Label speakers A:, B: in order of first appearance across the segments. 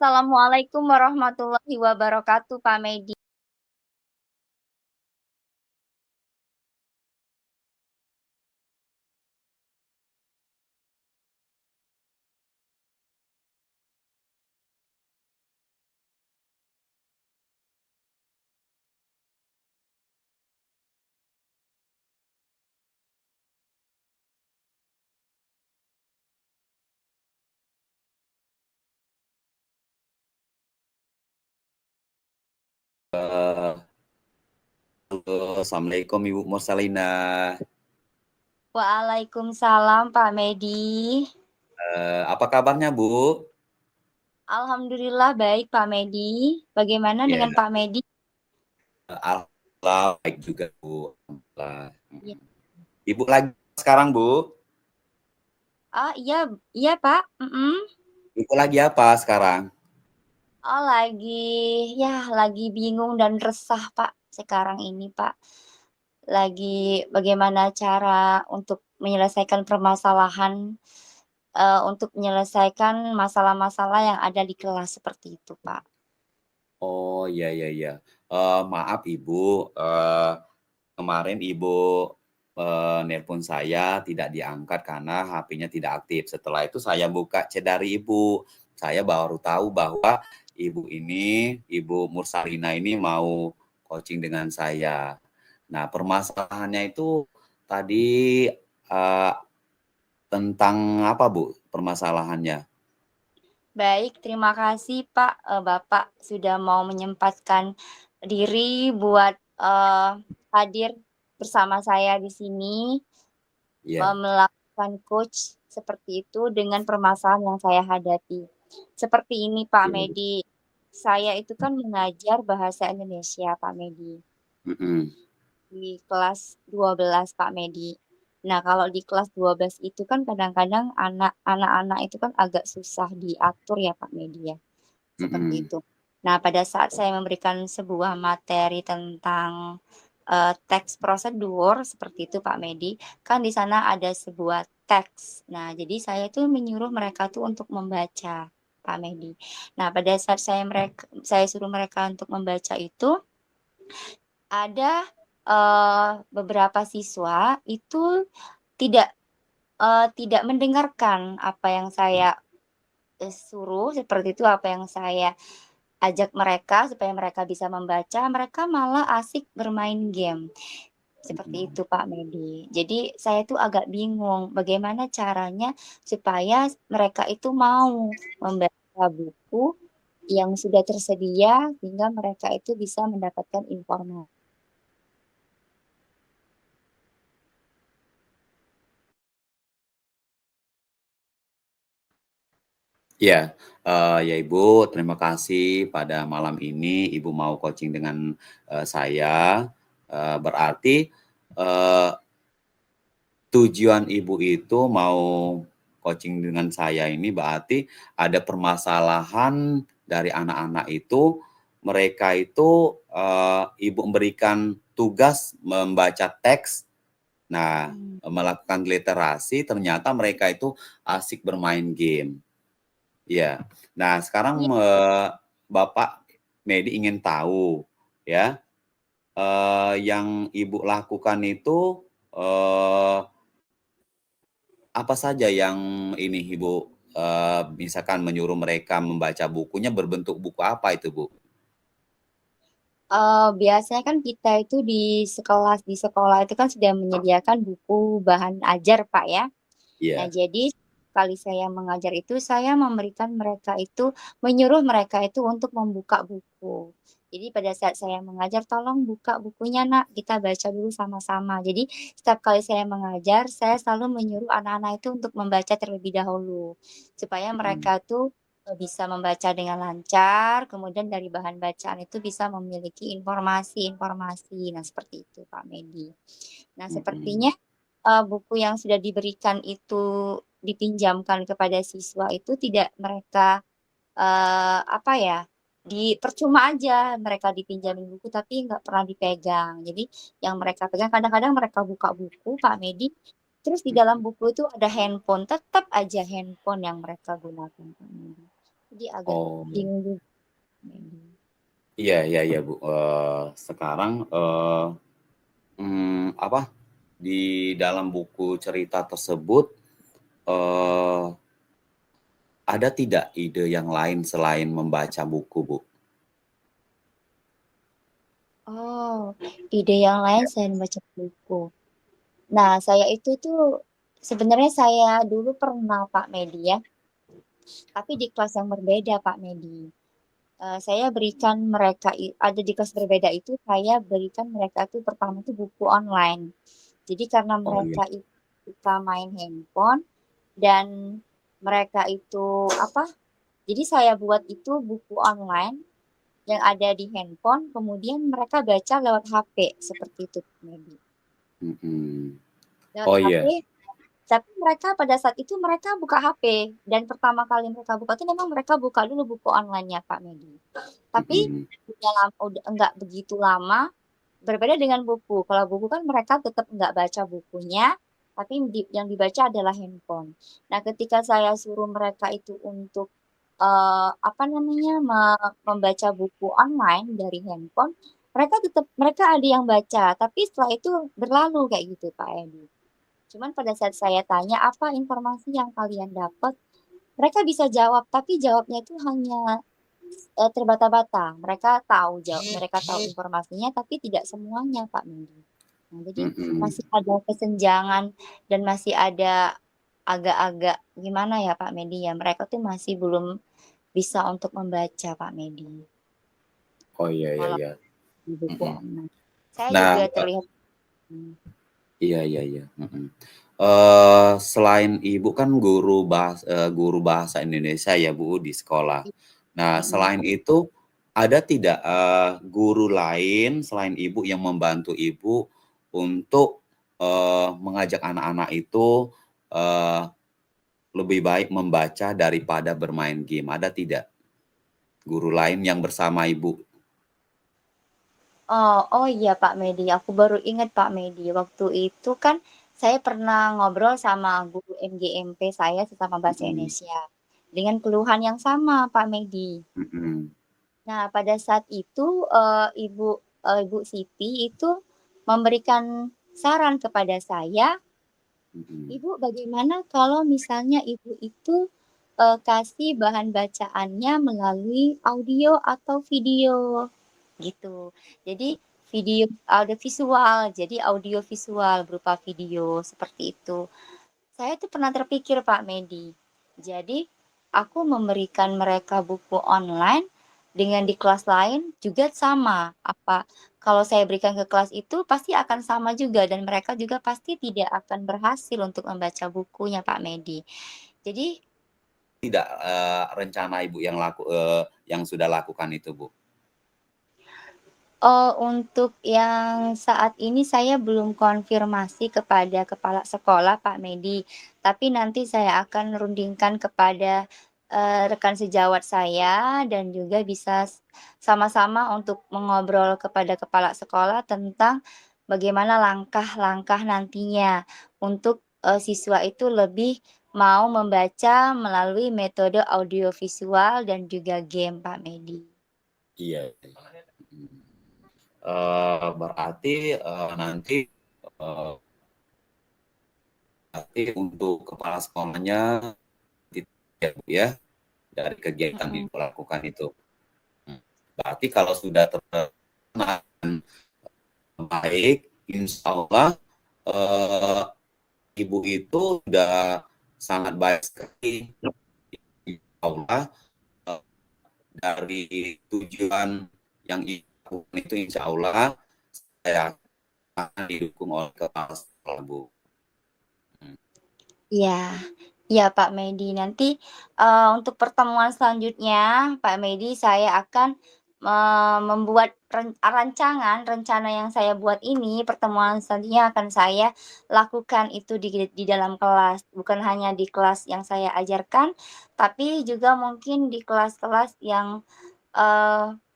A: Assalamualaikum warahmatullahi wabarakatuh, Pak Medi.
B: Halo, Assalamualaikum Ibu Mursalina.
A: Waalaikumsalam, Pak Medi.
B: Apa kabarnya Bu?
A: Alhamdulillah baik, Pak Medi. Bagaimana
B: Ya,
A: dengan Pak Medi?
B: Alhamdulillah baik juga Bu. Alhamdulillah.
A: Ya.
B: Ibu lagi sekarang Bu?
A: Iya, iya Pak.
B: Ibu lagi apa sekarang?
A: Oh, lagi bingung dan resah, Pak. Sekarang ini, Pak. Lagi bagaimana cara untuk menyelesaikan permasalahan, untuk menyelesaikan masalah-masalah yang ada di kelas seperti itu, Pak.
B: Oh, iya iya iya. Maaf Ibu, kemarin Ibu nelpon saya tidak diangkat karena HP-nya tidak aktif. Setelah itu saya buka chat dari Ibu. Saya baru tahu bahwa Ibu ini, Ibu Mursalina ini mau coaching dengan saya. Nah, permasalahannya itu tadi eh, tentang apa, Bu? Permasalahannya?
A: Baik, terima kasih Pak, Bapak sudah mau menyempatkan diri buat, hadir bersama saya di sini,
B: Iya.
A: melakukan coach seperti itu dengan permasalahan yang saya hadapi. Seperti ini Pak
B: Iya, Bu.
A: Medi, saya itu kan mengajar bahasa Indonesia Pak Medi,
B: Mhm.
A: di kelas 12 Pak Medi. Nah, kalau di kelas 12 itu kan kadang-kadang anak-anak itu kan agak susah diatur ya Pak Medi ya. Seperti
B: Mhm.
A: itu. Nah, pada saat saya memberikan sebuah materi tentang, teks prosedur seperti itu Pak Medi, kan di sana ada sebuah teks. Nah, jadi saya tuh menyuruh mereka tuh untuk membaca, Pak Medi. Nah, pada saat saya suruh mereka untuk membaca itu, ada, beberapa siswa itu tidak, tidak mendengarkan apa yang saya, suruh seperti itu, apa yang saya ajak mereka supaya mereka bisa membaca, mereka malah asik bermain game. Seperti
B: Mhm.
A: itu, Pak Medi. Jadi saya tuh agak bingung bagaimana caranya supaya mereka itu mau membaca buku yang sudah tersedia sehingga mereka itu bisa mendapatkan informasi.
B: Iya, ya Ibu, terima kasih pada malam ini Ibu mau coaching dengan, saya, berarti, eee, tujuan Ibu itu mau coaching dengan saya ini berarti ada permasalahan dari anak-anak itu, mereka itu, Ibu memberikan tugas membaca teks, nah,
A: Mmm,
B: melakukan literasi, ternyata mereka itu asik bermain game. Iya. Nah, sekarang,
A: iya,
B: Bapak Medi ingin tahu ya, yang Ibu lakukan itu, apa saja yang ini Ibu, misalkan menyuruh mereka membaca bukunya berbentuk buku apa itu, Bu?
A: biasanya kan kita itu di sekolah itu kan sudah menyediakan buku bahan ajar, Pak, ya. Nah,
B: Iya.
A: jadi kali saya mengajar itu, saya memberikan mereka itu menyuruh mereka itu untuk membuka buku. Jadi pada saat saya mengajar, "Tolong buka bukunya, Nak, kita baca dulu sama-sama." Jadi setiap kali saya mengajar, saya selalu menyuruh anak-anak itu untuk membaca terlebih dahulu, supaya
B: Mhm.
A: mereka tuh, bisa membaca dengan lancar, kemudian dari bahan bacaan itu bisa memiliki informasi-informasi. Nah, seperti itu, Pak Medi. Nah,
B: Mhm.
A: sepertinya, buku yang sudah diberikan itu dipinjamkan kepada siswa itu tidak mereka, apa ya, percuma aja mereka dipinjamin buku tapi nggak pernah dipegang. Jadi yang mereka pegang kadang-kadang mereka buka buku, Pak Medi, terus di dalam
B: Mhm.
A: buku itu ada handphone, tetap aja handphone yang mereka gunakan, Pak Medi. Jadi agak
B: Oh,
A: bingung juga, Medi.
B: iya iya iya, Bu. Sekarang, apa, di dalam buku cerita tersebut, eee, ada tidak ide yang lain selain membaca buku, Bu?
A: Oh, ide yang lain
B: Ya.
A: selain baca buku. Nah, saya itu tuh sebenarnya saya dulu pernah Pak Medi ya, tapi di kelas yang berbeda Pak Medi. Saya berikan mereka ada di kelas berbeda itu saya berikan mereka tuh pertama tuh buku online. Jadi karena
B: Oh, iya.
A: mereka itu suka main handphone dan mereka itu apa? Jadi saya buat itu buku online yang ada di handphone, kemudian mereka baca lewat HP seperti itu, Medi.
B: Mhm.
A: Lewat
B: Oh,
A: HP,
B: iya.
A: tapi mereka pada saat itu mereka buka HP dan pertama kali mereka buka itu memang mereka buka dulu buku online-nya, Pak Medi. Tapi
B: Mhm.
A: udah enggak begitu lama, berbeda dengan buku. Kalau buku kan mereka tetap nggak baca bukunya, tapi yang dibaca adalah handphone. Nah, ketika saya suruh mereka itu untuk apa namanya membaca buku online dari handphone, mereka ada yang baca, tapi setelah itu berlalu kayak gitu Pak Edi. Cuman pada saat saya tanya apa informasi yang kalian dapat, mereka bisa jawab, tapi jawabnya itu hanya terbata-bata. Mereka tahu informasinya, tapi tidak semuanya, Pak Mendy. Nah, jadi
B: Mhm.
A: masih ada kesenjangan dan masih ada agak-agak gimana ya, Pak Mendy ya. Mereka tuh masih belum bisa untuk membaca, Pak Mendy.
B: Oh, iya iya
A: Kalau
B: iya.
A: di buku
B: Mhm.
A: online. Saya
B: Nah,
A: juga terlihat. Hmm.
B: iya iya iya, mhm. Selain Ibu kan guru bahasa Indonesia ya, Bu, di sekolah. Nah,
A: Mm-mm.
B: selain itu, ada tidak, guru lain selain Ibu yang membantu Ibu untuk, mengajak anak-anak itu, eee, lebih baik membaca daripada bermain game, ada tidak? Guru lain yang bersama Ibu?
A: Oh iya Pak Medi, aku baru ingat Pak Medi. Waktu itu kan saya pernah ngobrol sama guru MGMP saya sesama bahasa
B: Mhm
A: Indonesia dengan keluhan yang sama Pak Medi.
B: mhm
A: Nah pada saat itu Ibu Siti itu memberikan saran kepada saya,
B: mhm.
A: Ibu bagaimana kalau misalnya Ibu itu kasih bahan bacaannya melalui audio atau video gitu. Jadi audio visual, jadi audio visual berupa video seperti itu. Saya tuh pernah terpikir Pak Medi. Jadi aku memberikan mereka buku online dengan di kelas lain juga sama. Apa kalau saya berikan ke kelas itu pasti akan sama juga dan mereka juga pasti tidak akan berhasil untuk membaca bukunya Pak Medi. Jadi
B: Tidak, rencana Ibu yang sudah lakukan itu, Bu?
A: oh, untuk yang saat ini saya belum konfirmasi kepada kepala sekolah, Pak Medi. Tapi nanti saya akan rundingkan kepada, rekan sejawat saya dan juga bisa sama-sama untuk mengobrol kepada kepala sekolah tentang bagaimana langkah-langkah nantinya untuk, siswa itu lebih mau membaca melalui metode audiovisual dan juga game, Pak Medi.
B: Iya, mhm. Berarti, eee, nanti untuk kepala sekolahnya ya, Bu, ya, dari kegiatan
A: Mhm.
B: Ibu lakukan itu? Mmm, Berarti kalau sudah terlaksana baik, insyaallah, eee, Ibu itu sudah sangat baik sekali, insyaallah, eee, dari tujuan yang Ibu lakukan itu insyaallah saya akan didukung oleh kepala sekolah, Bu. Mhm.
A: Iya, iya Pak Medi. Nanti, untuk pertemuan selanjutnya Pak Medi saya akan, membuat rencana yang saya buat ini, pertemuan selanjutnya akan saya lakukan itu di dalam kelas. Bukan hanya di kelas yang saya ajarkan, tapi juga mungkin di kelas-kelas yang,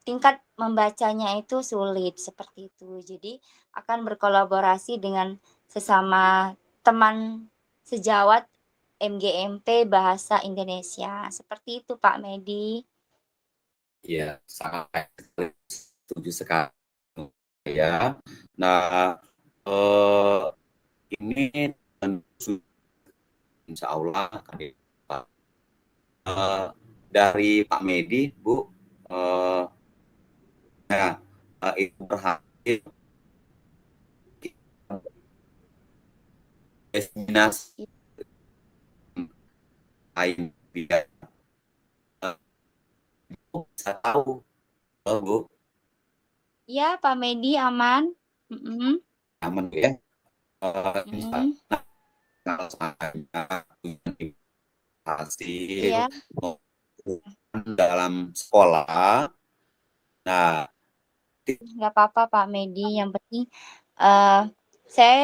A: tingkat membacanya itu sulit, seperti itu. Jadi akan berkolaborasi dengan sesama teman sejawat MGMP Bahasa Indonesia. Seperti itu Pak Medi.
B: Iya, sangat setuju sekali ya. Nah, eh, ini tentu insya Allah kami dari Pak Medi, Bu, nah, itu berhasil destinasi lain tidak bisa tahu, Bu,
A: Ya Pak Medi aman.
B: aman ya.
A: Mm-mm.
B: Kalau ada hasil
A: Iya,
B: dalam sekolah, nah
A: nggak apa-apa Pak Medi. Yang penting eh saya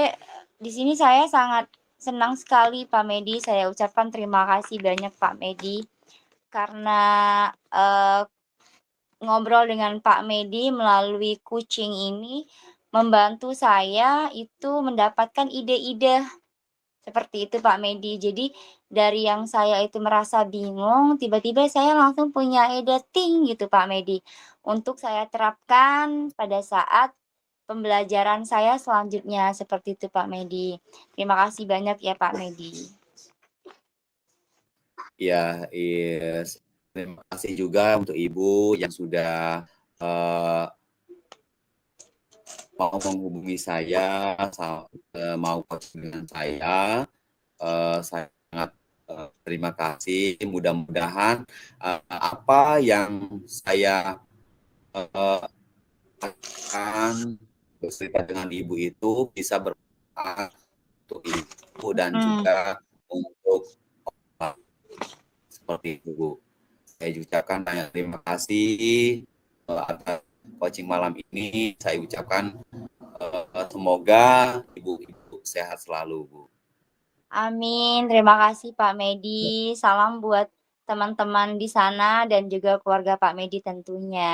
A: di sini saya sangat senang sekali Pak Medi. Saya ucapkan terima kasih banyak Pak Medi karena eh, ngobrol dengan Pak Medi melalui coaching ini membantu saya itu mendapatkan ide-ide seperti itu Pak Medi. Jadi dari yang saya itu merasa bingung, tiba-tiba saya langsung punya ide ting gitu Pak Medi untuk saya terapkan pada saat pembelajaran saya selanjutnya seperti itu Pak Medi. Terima kasih banyak ya Pak Medi.
B: ya, terima kasih juga untuk Ibu yang sudah mau menghubungi saya, mau coaching dengan saya. Saya sangat terima kasih. Mudah-mudahan apa yang saya akan bercerita dengan Ibu itu bisa bermanfaat untuk Ibu dan
A: Hmm.
B: juga untuk seperti itu, Bu. Saya ucapkan banyak terima kasih atas coaching malam ini. Saya ucapkan semoga Ibu sehat selalu, Bu.
A: Amin. Terima kasih Pak Medi. Salam buat teman-teman di sana dan juga keluarga Pak Medi tentunya.